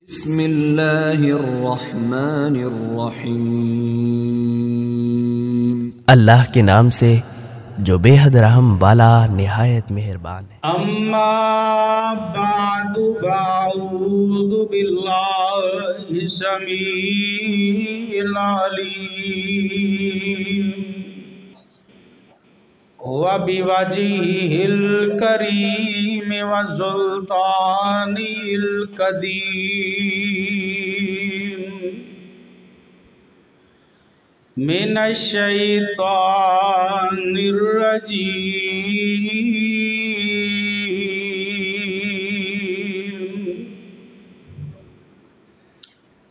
بسم اللہ الرحمن الرحیم۔ اللہ کے نام سے جو بے حد رحم والا نہایت مہربان ہے۔ اما بعد فاعوذ باللہ السمیع العلیم وبوجہہ الکریم وسلطانہ القدیم من الشیطان الرجیم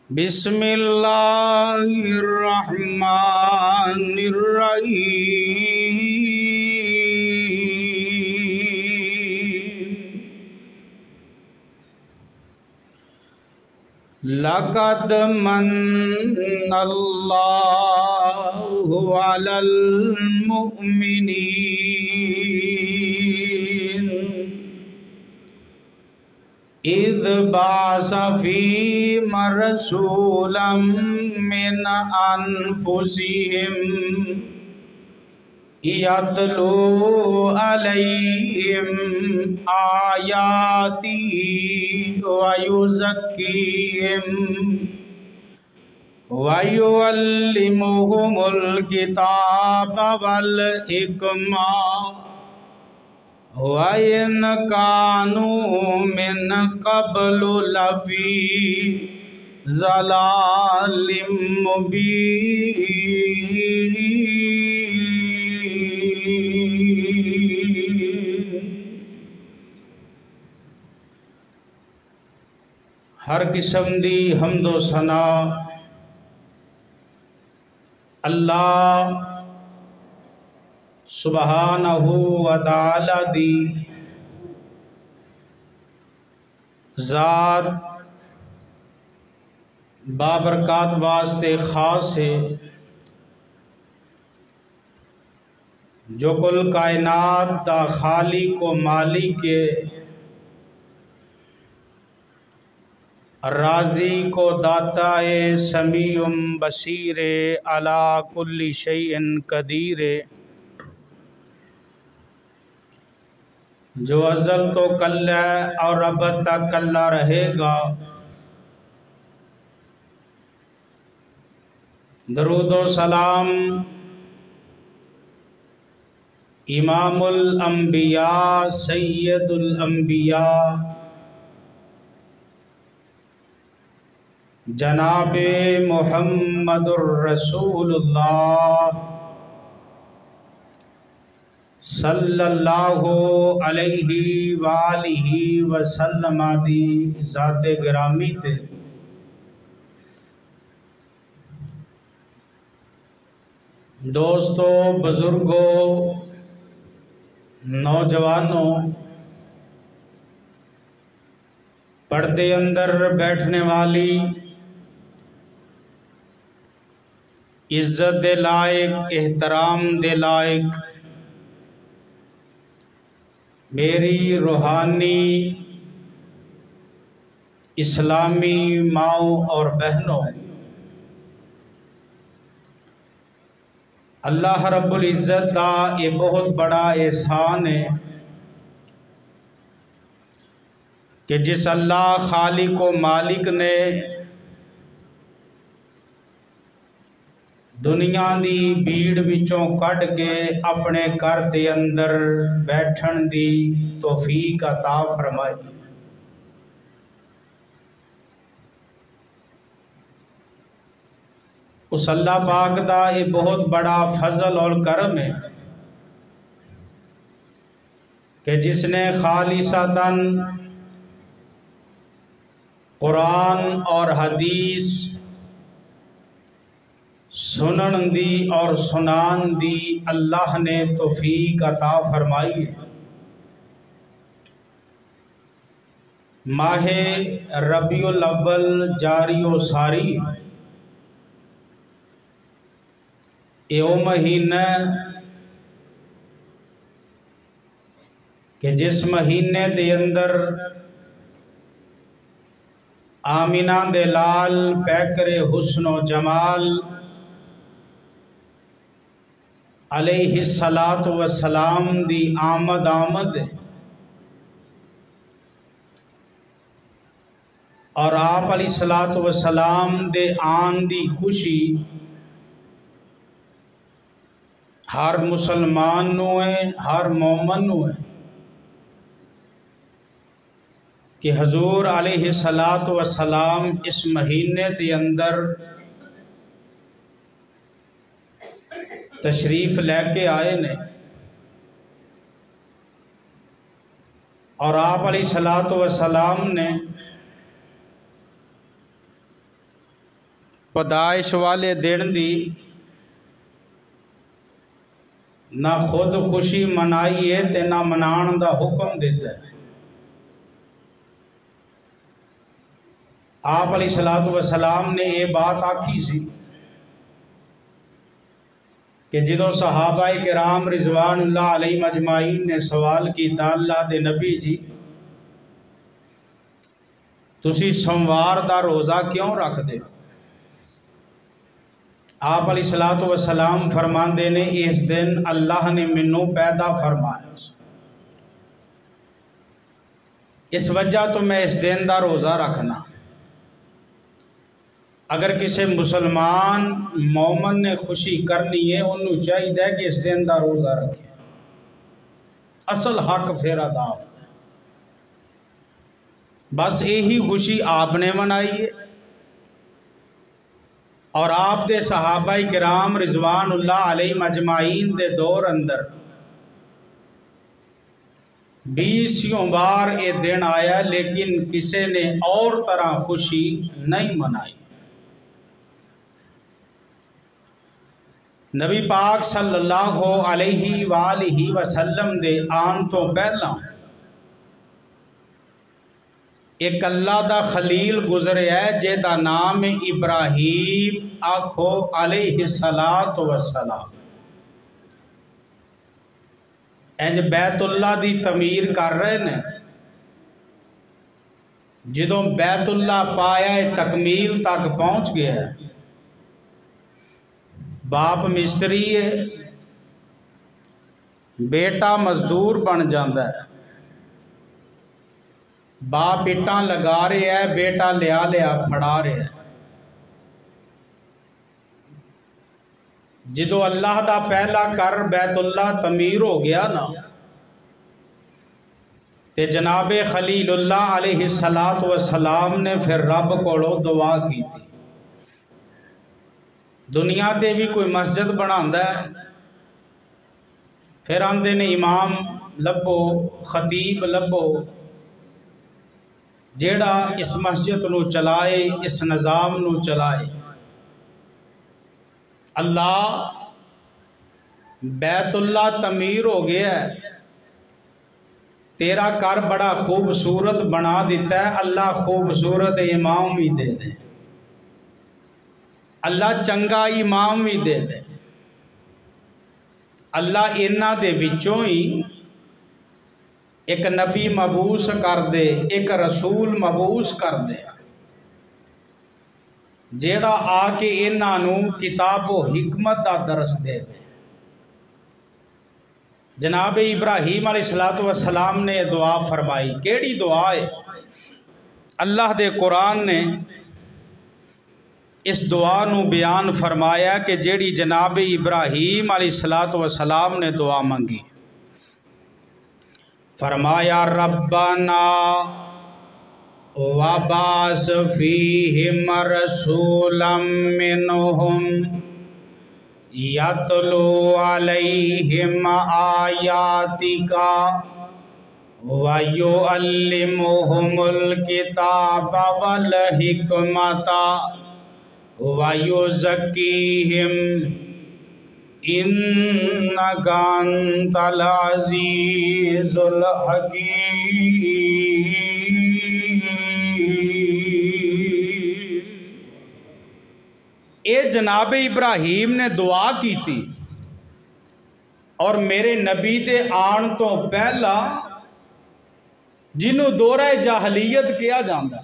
بسم اللہ الرحمن الرحیم لقد من اللہ علی المؤمنین اذ بعث فیہم رسولا من انفسہم یتلو علیہم آیاتہ ویزکیہم ویعلمہم الکتاب والحکمہ وَإِنْ كَانُوا مِنْ قَبْلُ لَفِي ضَلَالٍ مُبِينٍ ہر قسم دی حمد و ثنا اللہ سبحانہ و تعالی دی ذات بابرکات واسطے خاص ہے جو کل کائنات دا خالق و مالک کے راضی کو داتا سمیع بصیر علی کل شیء قدیر جو ازل تو کل ہے اور اب تک کل رہے گا۔ درود و سلام امام الانبیاء سید الانبیاء جناب محمد الرسول اللہ صلی اللہ علیہ وآلہ وسلم دی ذات گرامی تے دوستو، بزرگوں، نوجوانوں، پردے اندر بیٹھنے والی عزت دے لائق، احترام دے لائق میری روحانی اسلامی ماؤں اور بہنوں، اللہ رب العزت کا یہ بہت بڑا احسان ہے کہ جس اللہ خالق و مالک نے دنیا دی بھیڑ وچوں کٹ کے اپنے گھر دے اندر بیٹھن دی توفیق عطا فرمائی۔ اس اللہ پاک دا یہ بہت بڑا فضل اور کرم ہے کہ جس نے خالصتاً قرآن اور حدیث سنن دی اور سنان دی اللہ نے توفیق عطا فرمائی ہے۔ ماہ ربیع الاول جاری و ساری یہ مہینہ کہ جس مہینے دے اندر آمینہ دے لال پیکر حسن و جمال علیہ الصلاۃ والسلام دی آمد اور آپ علیہ الصلاۃ والسلام دے آن دی خوشی ہر مسلمان نو ہے، ہر مومن نو ہے کہ حضور علیہ الصلاۃ والسلام اس مہینے دے اندر تشریف لے کے آئے نے اور آپ علیہ الصلاۃ والسلام نے پیدائش والے دن دی نہ خود خوشی منائی ہے تے نہ منان دا حکم دیتا ہے۔ آپ علیہ الصلاۃ والسلام نے یہ بات آکھی سی کہ جدو صحابہ کرام رضوان اللہ علیہ مجمعین نے سوال کیتا اللہ دے نبی جی تسی سوموار دا روزہ کیوں رکھ دے ہو؟ آپ علیہ الصلاۃ والسلام فرماندے نے اس دن اللہ نے منوں پیدا فرمایا، اس وجہ تو میں اس دن دا روزہ رکھنا۔ اگر کسی مسلمان مومن نے خوشی کرنی ہے انہوں چاہیے کہ اس دن دا روزہ رکھے، اصل حق پھر ادا ہو۔ بس یہی خوشی آپ نے منائی ہے اور آپ دے صحابہ کرام رضوان اللہ علیہ مجمعین دے دور اندر 20 بار یہ دن آیا لیکن کسی نے اور طرح خوشی نہیں منائی۔ نبی پاک صلی اللہ علیہ وآلہ وسلم دے آن تو پہلا ایک اللہ دا خلیل گزرے ہے جیدہ نام ابراہیم آکھو علیہ الصلاۃ والسلام۔ انج بیت اللہ دی تعمیر کر رہے نے، جدوں بیت اللہ پایا تکمیل تک پہنچ گیا ہے، باپ مستری ہے، بیٹا مزدور بن جاندہ ہے، باپ اٹاں لگا رہے ہے، بیٹا لیا پھڑا رہے ہے۔ جدو اللہ دا پہلا کر بیت اللہ تعمیر ہو گیا نا تے جناب خلیل اللہ علیہ الصلاۃ والسلام نے پھر رب کو دعا کی تھی۔ دنیا تے بھی کوئی مسجد بناندہ ہے پھر آندے نے امام لبو خطیب لبو جیڑا اس مسجد نو چلائے، اس نظام نو چلائے۔ اللہ بیت اللہ تعمیر ہو گیا ہے، تیرا کر بڑا خوبصورت بنا دیتا ہے، اللہ خوبصورت امام بھی دے دے، اللہ چنگا امام بھی دے دے، اللہ انہاں دے وچوں ہی ایک نبی مبعوث کر دے، ایک رسول مبعوث کر دے جیڑا آ کے انہاں نو کتاب و حکمت دا درس دے دے۔ جناب ابراہیم علیہ السلام نے دعا فرمائی، کیڑی دعا ہے؟ اللہ دے قرآن نے اس دعا نو بیان فرمایا کہ جیڑی جناب ابراہیم علیہ السلام نے دعا منگی، فرمایا ربنا وبعث فیہم رسولا منہم یتلو علیہم آیاتک ویعلمہم الکتاب والحکمت وَيُزَكِّيهِمْ إِنَّكَ أَنْتَ الْعَزِيزُ الْحَكِيمُ۔ اے جناب ابراہیم نے دعا کی تھی اور میرے نبی دے آن تو پہلا جنہوں دورہ جاہلیت کیا جاندہ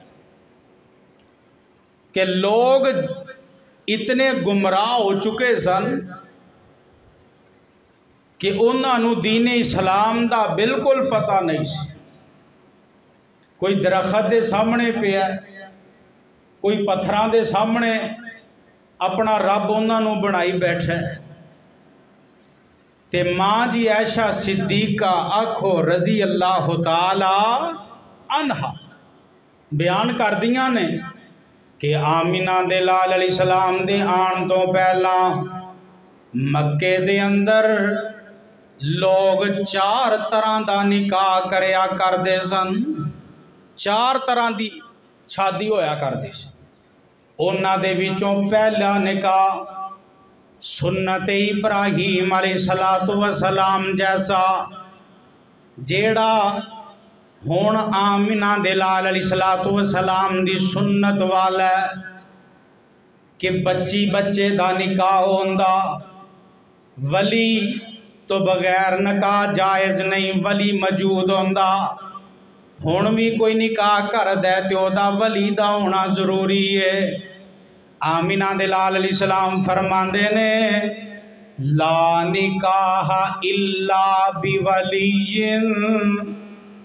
کہ لوگ اتنے گمراہ ہو چکے سن کہ انہاں نو دین اسلام دا بالکل پتہ نہیں سی. کوئی درخت دے سامنے پیا ہے، کوئی پتھراں دے سامنے اپنا رب انہاں نو بنائی بیٹھا ہے. تے ماں جی عائشہ صدیقہ آکھو رضی اللہ تعالی عنہا بیان کر دیاں نے کہ آمینہ دے لال علیہ السلام دے آن تو پہلا مکے دے اندر لوگ 4 طرح دا نکاح کریا کردے سن. 4 طرح دی شادی ہویا کردی سی. انہاں دے وچوں پہلا نکاح سنت ابراہیم علیہ السلام جیسا جیڑا ہون آمینہ دے لال علیہ السلام دی سنت والا ہے کہ بچے دا نکاح ہوندا. ولی تو بغیر نکاح جائز نہیں، ولی موجود ہوندا. ہون بھی کوئی نکاح کر دے تو دا ولی دا ہونا ضروری ہے. آمینہ دے لال علیہ السلام فرماندے نے لا نکاح الا بولی،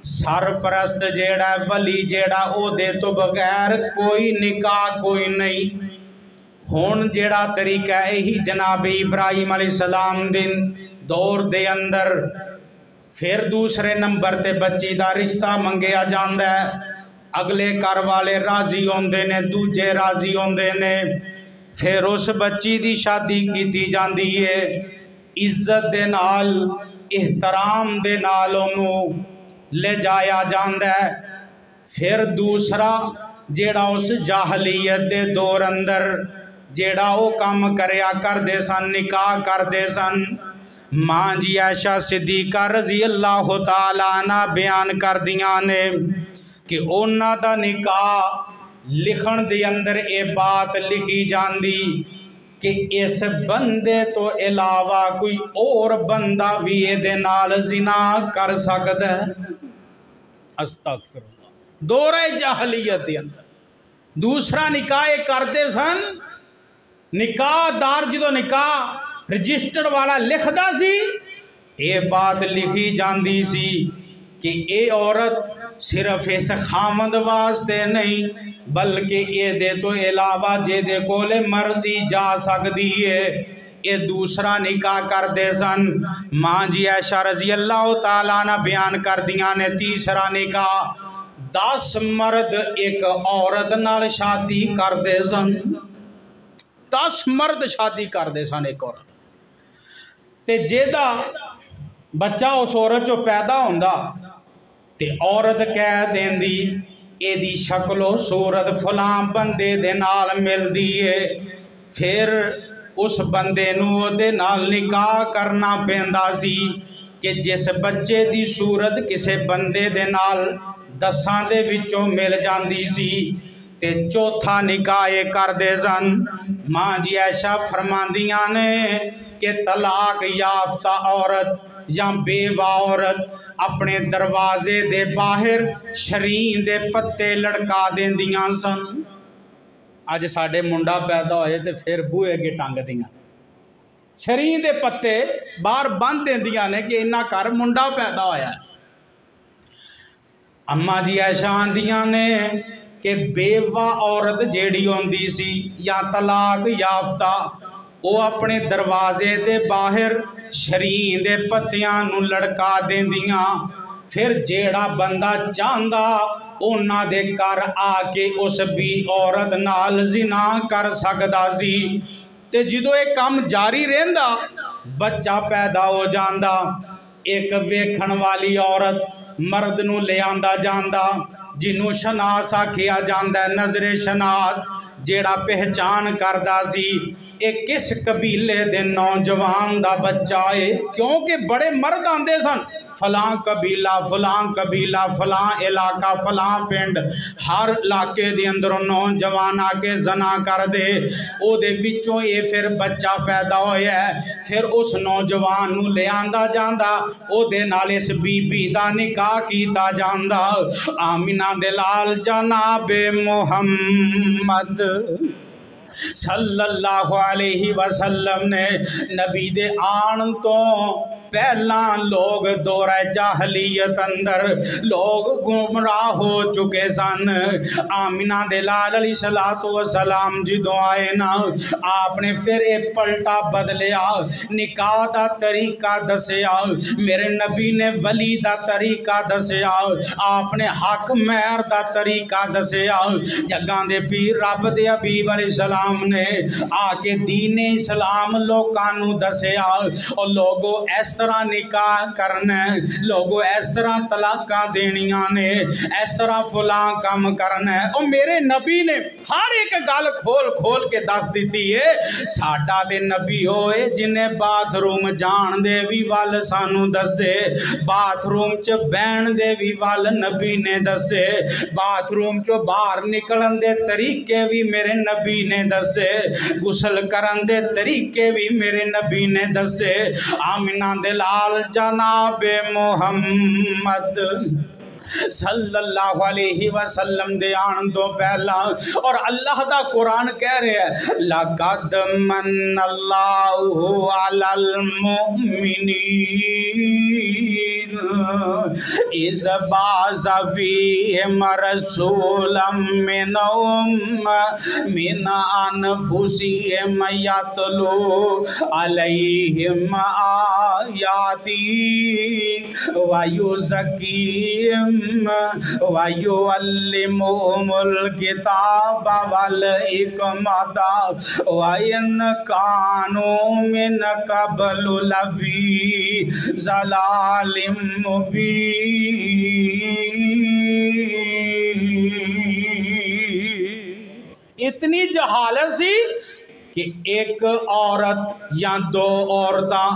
سرپرست جیڑا ولی جیڑا او دے تو بغیر کوئی نکاح کوئی نہیں. ہون جیڑا طریقہ ہی جناب ابراہیم علیہ السلام دن دور دے اندر پھر دوسرے نمبر تے بچی دا رشتہ منگیا جاندہ ہے. اگلے گھر والے راضی ہوندے نے، دوجے راضی ہوندے نے، پھر اس بچی دی شادی کیتی جاندی ہے. عزت دے نال احترام دے نال انہوں لے جایا جاندہ ہے. پھر دوسرا جیڑا اس جاہلیت دے دور اندر جیڑا او کام کریا کر دے سن، نکاح کر دے سن. ماں جی عائشہ صدیقہ رضی اللہ تعالیٰ عنہ بیان کر دیاں نے کہ انہاں دا نکاح لکھن دے اندر اے بات لکھی جاندی کہ اس بندے تو علاوہ کوئی اور بندہ بھی اے دے نال زنا کر سکتا ہے. استغفر اللہ. دورہ جاہلیت دے اندر دوسرا نکاح کردے سن. نکاح دار جدو نکاح رجسٹر والا لکھدا سی اے بات لکھی جاندی سی کہ اے عورت صرف اس خامد واسطے نہیں بلکہ اے دے تو علاوہ جے دے کولے مرضی جا سکتی ہے. اے دوسرا نکاح کر دے سن. ماں جی عائشہ رضی اللہ تعالیٰ نے بیان کر دیاں نے تیسرا نکاح 10 مرد ایک عورت نال شادی کر دے سن. 10 مرد شادی کر دے سن ایک عورت تے جیدہ بچہ اس عورت جو پیدا ہوندا تے عورت کہہ دین دی اے دی شکل و صورت فلاں بندے دے نال مل دیئے. پھر اس بندے نو دے نال نکاح کرنا پیندا سی کہ جس بچے دی صورت کسے بندے دے نال 10 دے وچوں مل جاندی سی تے چوتھا نکاح کر دے سن. ماں جی عائشہ فرماندیاں نے کہ طلاق یافتہ عورت یا بیوہ عورت اپنے دروازے دے باہر شرین دے پتے لڑکا دین دیاں سن. آج ساڑھے منڈا پیدا ہوئے تے پھر بوئے گے ٹانگ دیاں شرین دے پتے باہر بند دین دیاں نے کہ انہاں کر منڈا پیدا ہویا ہے. اماں جی عائشہ آندیاں نے کہ بیوہ عورت جیڑی ہوندی سی یا طلاق یافتہ وہ اپنے دروازے دے باہر شرین دے پتیاں نو لڑکا دین دیاں. پھر جیڑا بندہ چاندہ انہاں دے کر آ کے اس بھی عورت نال زنا کر سکدا سی. تے جدو ایک کام جاری رہندا بچہ پیدا ہو جاندہ ایک ویکھن والی عورت مرد نو لے آندہ جاندہ جنو شناس آکھیا جاندہ ہے نظر شناس جیڑا پہچان کردہ سی ایک کس قبیلے دے نوجوان دا بچہ ہے کیونکہ بڑے مرد آندے سن فلاں قبیلہ فلاں علاقہ فلاں پنڈ ہر علاقے دے اندر نوجوان آ کے زنا کر دے او دے وچوں اے پھر بچہ پیدا ہویا ہے پھر اس نوجوان نو لے آندا جاندا او دے نال اس بی بی دا نکاح کیتا جاندا آمینہ دے لال جناب محمد صلی اللہ علیہ وسلم نے نبی دے آن تو پہلا لوگ دورہ جاہلیت اندر لوگ گمراہ ہو چکے سن آمینہ دے لال علیہ السلام جدوں آئے نا آپ نے پھر ایک پلٹا بدلیا نکاح دا طریقہ دسیا میرے نبی نے ولی دا طریقہ دسیا آپ نے حق مہر دا طریقہ دسیا جگاں دے پیر رب دے حبیب علیہ السلام نے آ کے دین اسلام لوکاں دسیا اور لوگوں اس طرح نکاح کرنا ہے لوگوں اس طرح طلاقاں دینیاں نے اس طرح فلاں کام کرنا ہے اور میرے نبی نے ہر ایک گل کھول کے دس دیتی ہے ساڈا تے نبی ہوئے جنہیں باتھ روم جان دے بھی وال سانو دسے باتھ روم چ بہن دے بھی وال نبی نے دسے باتھ روم چ باہر نکلن دے طریقے بھی میرے نبی نے دسے غسل کرن دے طریقے بھی میرے نبی نے دسے آمینہ دے لال جناب محمد صلی اللہ علیہ وسلم دے آن تو پہلا اور اللہ دا قرآن کہہ رہے ہیں لَقَدْ مَنَّ اللَّهُ عَلَى الْمُؤْمِنِينَ إِذْ بَعَثَ فِيهِمْ رَسُولًا مِّنْهُمْ مِنْ أَنفُسِهِمْ يَتْلُو عَلَيْهِمْ آيَاتِهِ وَيُزَكِّيهِمْ وَيُعَلِّمُهُمُ الْكِتَابَ وَالْحِكْمَةَ وَإِنْ كَانُوا مِنْ قَبْلُ لَفِي ضَلَالٍ مُبِينٍ اتنی جہالت سی کہ ایک عورت یا دو عورتاں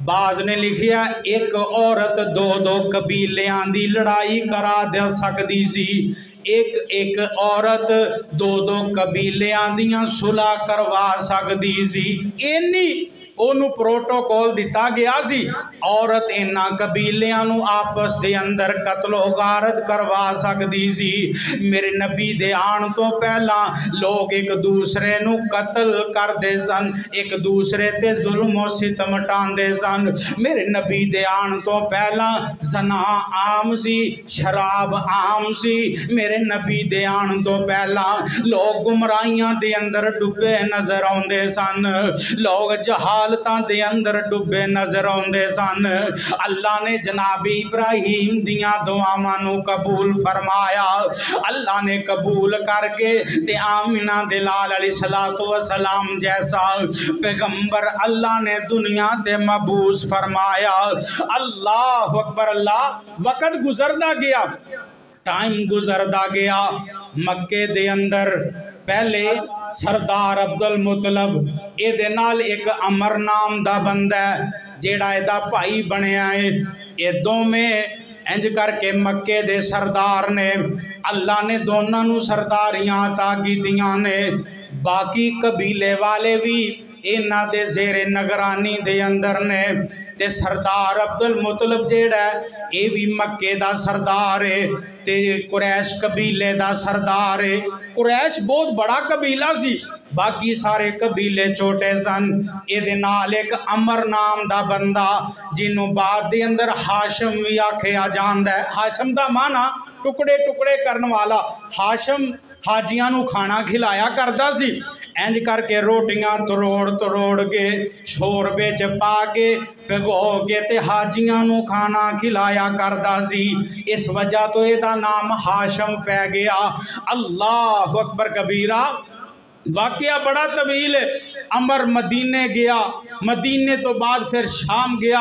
بعض نے لکھیا ایک عورت دو قبیلیاں دی لڑائی کرا دے سکتی سی ایک عورت دو قبیلیاں دیاں صلح کروا سکتی سی اینی انہوں پروٹوکول دیتا گیا سی عورت انہاں قبیلیاں نو آپس دے اندر قتل و غارت کروا سکتی سی میرے نبی دے آن تو پہلا لوگ ایک دوسرے نو قتل کر دے سن ایک دوسرے تے ظلم و ستم ٹان دے سن میرے نبی دے آن تو پہلا زنا عام سی شراب عام سی میرے نبی دے آن تو پہلا لوگ گمراہیاں دے اندر ڈبے نظر آندے سن لوگ جہالتاں دے اندر ڈبے نظر آندے سن اللہ نے جناب ابراہیم دیاں دعاواں نو قبول فرمایا اللہ نے قبول کر کے تے آمینہ دے لال علیہ السلام جیسا پیغمبر اللہ نے دنیا تے مبعوث فرمایا اللہ اکبر اللہ وقت گزردا گیا ٹائم گزردا گیا مکے دے اندر پہلے سردار عبدالمطلب اے دے نال ایک عمر نام دا بندہ ہے جیڑا اے دا بھائی بنیا ہے اے دو میں انج کر کے مکے دے سردار نے اللہ نے دونوں نو سرداریاں عطا کیتیاں نے باقی قبیلے والے بھی اینا دے زیر نگرانی دے اندر نے تے سردار عبدالمطلب جیڑا ہے اے بھی مکے دا سردار ہے تے قریش قبیلے دا سردار ہے قریش بہت بڑا قبیلہ سی باقی سارے قبیلے چھوٹے سن اے دے نال ایک عمر نام دا بندہ جنوں بعد دے اندر ہاشم بھی آکھیا جاندا ہے ہاشم دا معنی ٹکڑے ٹکڑے کرن والا ہاشم حاجیاں نو کھانا کھلایا کردا سی انج کر کے روٹیاں تروڑ کے شوربے چ پا کے پگو کے تے حاجیاں نو کھانا کھلایا کردا سی اس وجہ تو اے دا نام ہاشم پہ گیا اللہ اکبر کبیرہ واقعہ بڑا طویل ہے عمر مدینے گیا مدینے تو بعد پھر شام گیا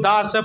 10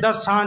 10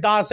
10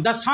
10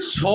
100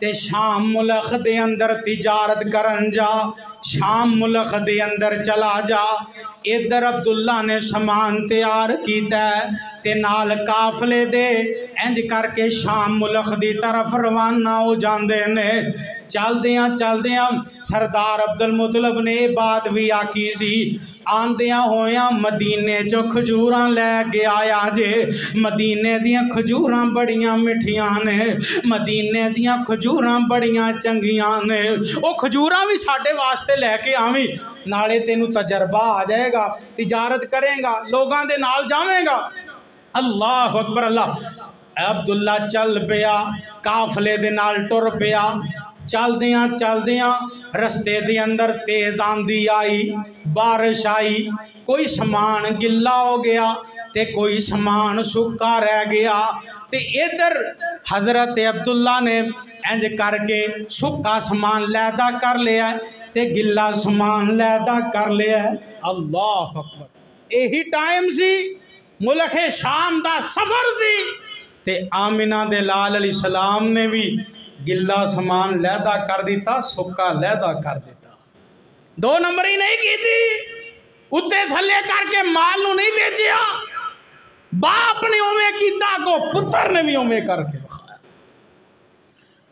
تے شام ملک دے اندر تجارت کرن جا، شام ملک دے اندر چلا جا۔ ادھر عبداللہ نے سامان تیار کیتا ہے تے نال قافلے دے انج کر کے شام ملک دی طرف روانہ ہو جاندے نے۔ چلدیاں سردار عبدالمطلب نے بات بھی آکی سی، آندیاں ہویاں مدینے چو کھجوراں لے کے آیا جے۔ مدینے دیاں کھجوراں بڑیاں مٹھیاں نے، مدینے دیاں کھجوراں بڑیاں چنگیاں نے، او کھجوراں بھی ساڈے واسطے لے کے آویں، نالے تینوں تجربہ آ جائے گا، تجارت کریں گا، لوگاں دے نال جاویں گا۔ اللہ اکبر اللہ۔ عبداللہ چل پیا، قافلے دے نال ٹر پیا۔ چلدیاں رستے دے اندر تیز آندھی آئی، بارش آئی، کوئی سامان گلا ہو گیا تے کوئی سامان سکا رہ گیا تے ادھر حضرت عبداللہ نے انج کر کے سکا سامان لیدا کر لیا تے گلا سامان لیدا کر لیا۔ اللہ اکبر۔ یہی ٹائم سی ملک شام دا سفر سی تے آمنہ دے لال علیہ السلام نے بھی گلا سامان لیدا کر دیتا، سکا لیدا کر دیتا۔ دو نمبر ہی نہیں کی تھی، اتے تھلے کر کے مال نو نہیں بیچیا، باپ نے اوے کیتا کو پتر نے بھی اوے کر کے بخایا۔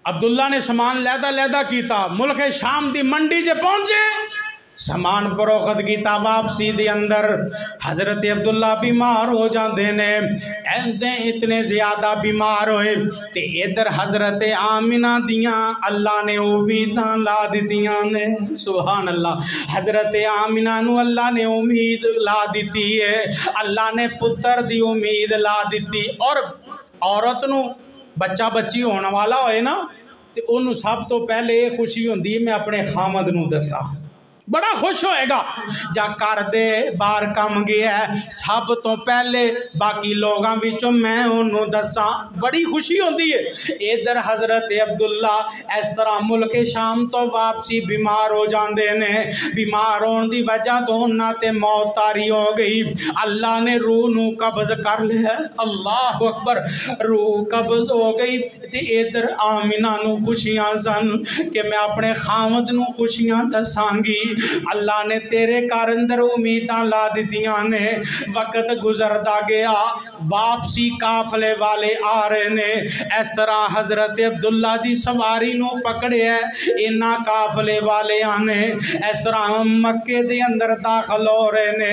عبداللہ نے سامان لیدا کیتا، ملک شام دی منڈی جے پہنچے، سامان فروخت کیتا، واپسی دے اندر حضرت عبداللہ بیمار ہو جاندے نے، اتنے زیادہ بیمار ہوئے تے ادھر حضرت آمنہ دیاں اللہ نے امیداں لا دیتیاں نے۔ سبحان اللہ۔ حضرت آمنہ نو اللہ نے امید لا دیتی ہے، اللہ نے پتر دی امید لا دیتی۔ اور عورت نو بچہ بچی ہونے والا ہوئے نا تے انہوں سب تو پہلے یہ خوشی ہوندی میں اپنے خامد نو دسا، بڑا خوش ہوئے گا جا کر دے بار کم گیا ہے سب تو پہلے باقی لوگاں وچوں میں انہوں دسا، بڑی خوشی ہوندی ہے۔ ادھر حضرت عبداللہ اس طرح ملک شام تو واپسی بیمار ہو جاندے نے، بیمار ہون دی وجہ تو انہاں تے موت تاری ہو گئی، اللہ نے روح نو قبض کر لیا۔ اللہ اکبر۔ روح قبض ہو گئی تے ادھر آمنہ نو خوشیاں سن کہ میں اپنے خامد نو خوشیاں دساں گی، اللہ نے تیرے کار اندر امیداں لا دیتیاں نے۔ وقت گزردا گیا، واپسی قافلے والے آ رہے نے، اس طرح حضرت عبداللہ دی سواری نو پکڑے ہے، انہاں قافلے والے آنے اس طرح مکے دے اندر داخل ہو رہے نے۔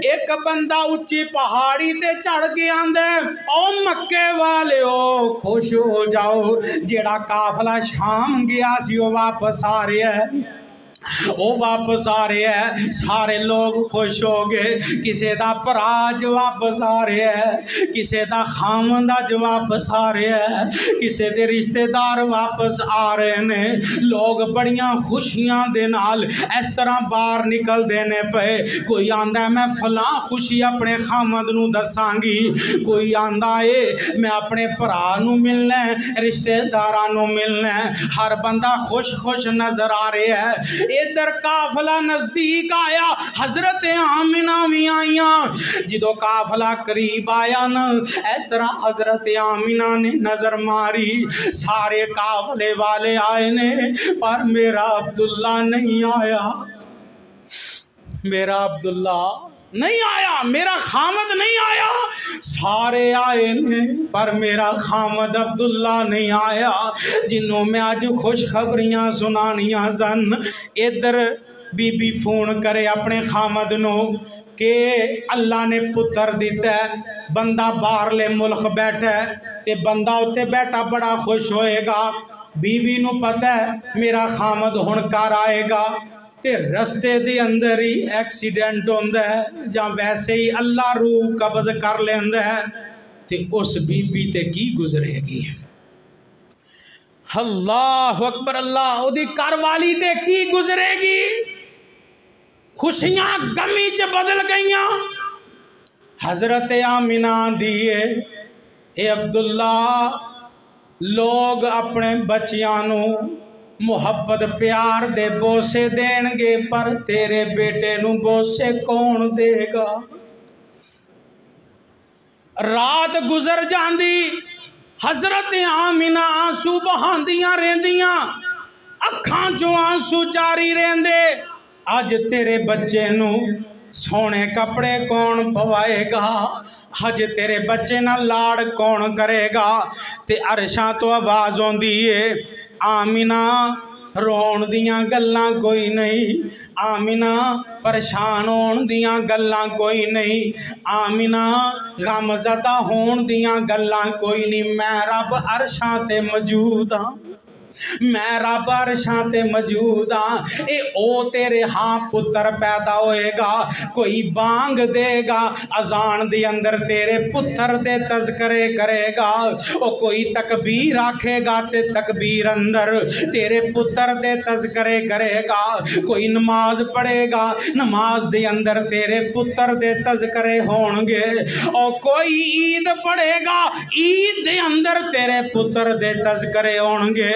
ایک بندہ اچھی پہاڑی تے چڑھ کے آندے، او مکے والے ہو خوش ہو جاؤ، جیڑا قافلہ شام گیا سی وہ واپس آ رہے ہے، وہ واپس آ رہے ہیں، سارے لوگ خوش ہو گئے، کسے دا پراج واپس آ رہے ہیں، کسے دا خامندہ واپس آ رہے ہیں، کسے دے رشتہ دار واپس آ رہے ہیں، لوگ بڑیاں خوشیاں دے نال اس طرح باہر نکل دینے پہ۔ کوئی آندہ ہے میں فلاں خوشی اپنے خامد نو دساں گی، کوئی آندہ ہے میں اپنے پرانو ملنے رشتہ دارانو ملنے، ہر بندہ خوش خوش نظر آ رہے ہیں۔ ادھر قافلہ نزدیک آیا، حضرت آمنہ بھی آئیاں، جدو قافلہ قریب آیا نا اس طرح حضرت آمنہ نے نظر ماری، سارے قافلے والے آئے نے پر میرا عبداللہ نہیں آیا، میرا عبداللہ نہیں آیا، میرا خامد نہیں آیا، سارے آئے نے پر میرا خامد عبداللہ نہیں آیا، جنہوں میں آج خوش خبریاں سنانیاں سن۔ ادھر بی بی فون کرے اپنے خامد نو کہ اللہ نے پتر دیتا ہے، بندہ باہر لے ملک بیٹھا ہے تے بندہ اتے بیٹھا بڑا خوش ہوئے گا، بی بی نو پتہ ہے میرا خامد ہن کر آئے گا تے رستے دے اندر ہی ایکسیڈنٹ ہوندہ ہے جہاں ویسے ہی اللہ روح قبض کر لیندہ ہے تے اس بی بی تے کی گزرے گی۔ اللہ اکبر اللہ، او دی کاروالی تے کی گزرے گی، خوشیاں غمی چ بدل گئیاں۔ حضرت آمنہ دیئے اے عبداللہ لوگ اپنے بچیاں محبت پیار دے بوسے دین گے پر تیرے بیٹے نو بوسے کون دے گا؟ رات گزر جاندی، حضرت آمینہ آنسو بہاندیاں رہندیاں اکھاں چوں آنسو جاری رہندے اج تیرے بچے نو سونے کپڑے کون پوائے گا اج تیرے بچے نہ لاڑ کون کرے گا تے عرشاں تو آواز ہوندی ہے آمینہ رون دیاں گلاں کوئی نہیں آمینہ پریشان ہون دیاں گلاں کوئی نہیں آمینہ غم زدہ ہون دیاں گلاں کوئی نہیں میں رب عرشاں تے موجود ہاں میں رب عرشاں تے موجود ہاں اے او تیرے ہاں پتر پیدا ہوئے گا کوئی بانگ دے گا اذان دی اندر تیرے پتر دے تذکرے کرے گا او کوئی تکبیر آکھے گا تے تکبیر اندر تیرے پتر دے تذکرے کرے گا کوئی نماز پڑھے گا نماز دے اندر تیرے پتر دے تذکرے ہون گے او کوئی عید پڑھے گا عید دے اندر تیرے پتر دے تذکرے ہون گے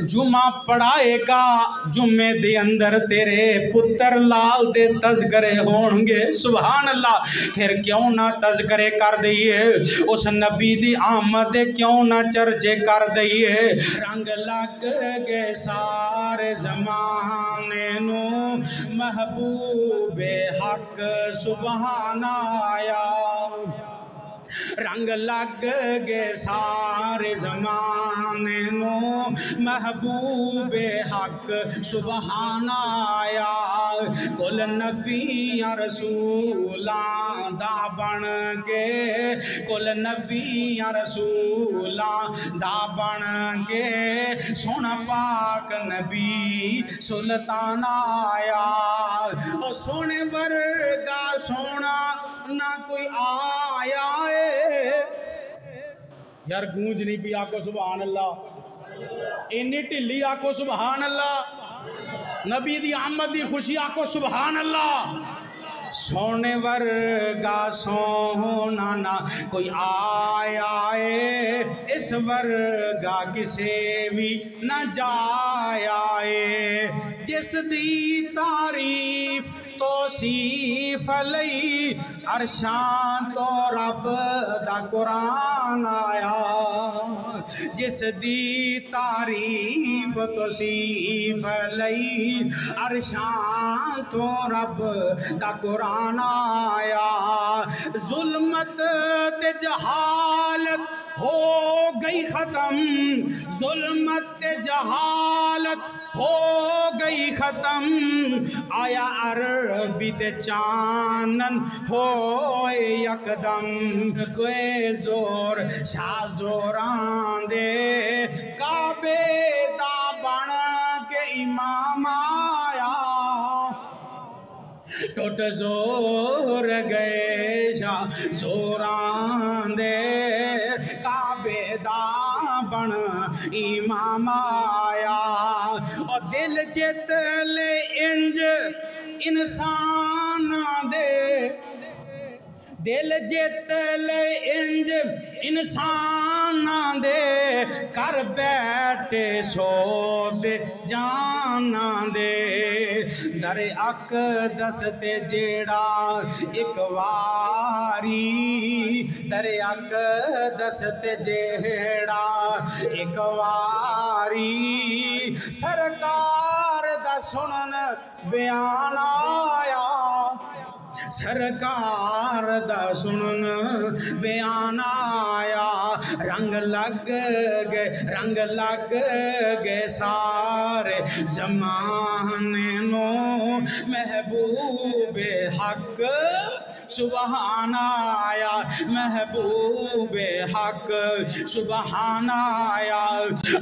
جمعہ پڑھائے گا جمعے دے اندر تیرے پتر لال دے تذکرے ہون گے سبحان اللہ پھر کیوں نہ تذکرے کر دئیے اس نبی دی آمد کیوں نہ چرچے کر دئیے رنگ لگ گئے سارے زمانے نو محبوب حق سبحان آیا رنگ لگ گئے سارے زمانے نو محبوب حق سبحان آیا کل نبی رسولاں دا بن کے کل نبی رسولاں دا بن کے سونا پاک نبی سلطان آیا او سونے ورگا سونا نہ کوئی آیا ہے یار گونج نہیں پی آکو سبحان اللہ اینی ٹلی آکو سبحان اللہ نبی دی آمد دی خوشی آکو سبحان اللہ سونے ورگا سونا نہ کوئی آیا ہے اس ورگا کسے بھی نہ جایا ہے جس دی تعریف توصیف لئی عرشاں تو رب دا قرآن آیا جس دی تعریف توصیف لئی عرشاں تو رب دا قرآن آیا ظلمت تے جہالت ہو گئی ختم ظلمت تے جہالت ہو گئی ختم آیا عربی تے چانن ہوئے یکدم کوئی زور شاہ زوران دے کعبے دا بن کے امام آیا ٹوٹ زور گئے شاہ زوران دے کعبے دا بن امام آیا اور دل جت لے انج انسان دے دل جت لے انج انسان دے کر بیٹھے سو دے جانا دے در اقدس تے جیڑا ایک واری در اقدس تے جیڑا ایک واری سرکار دا سنن بیان آیا سرکار دا سنن بیان آیا رنگ لگ گئے سارے زمانے نو محبوب حق سبحان آیا محبوب حق سبحان آیا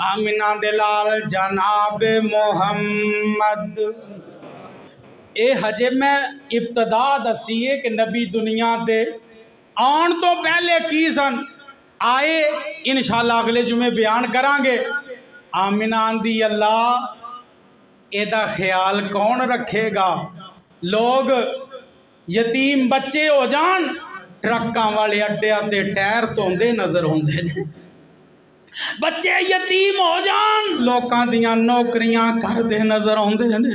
آمینہ دلال جناب محمد اے ہجے میں ابتدا دسیے کہ نبی دنیا دے آن تو پہلے کی سن آئے انشاءاللہ اگلے جمعے بیان کرانگے آمینہ دی اللہ اے دا خیال کون رکھے گا لوگ یتیم بچے ہو جان ٹرکاں والے اڈے تے ٹائر توندے نظر ہوندے نے بچے یتیم ہو جان لوکاں دیاں نوکریاں کر دے نظر ہوندے نے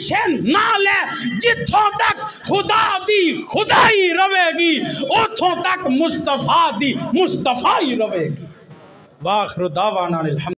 شے نال ہے جتھوں تک خدا دی خدائی روے گی اتھوں تک مصطفیٰ دی مصطفیٰ ہی روے گی۔ وآخر دعوانا الحمد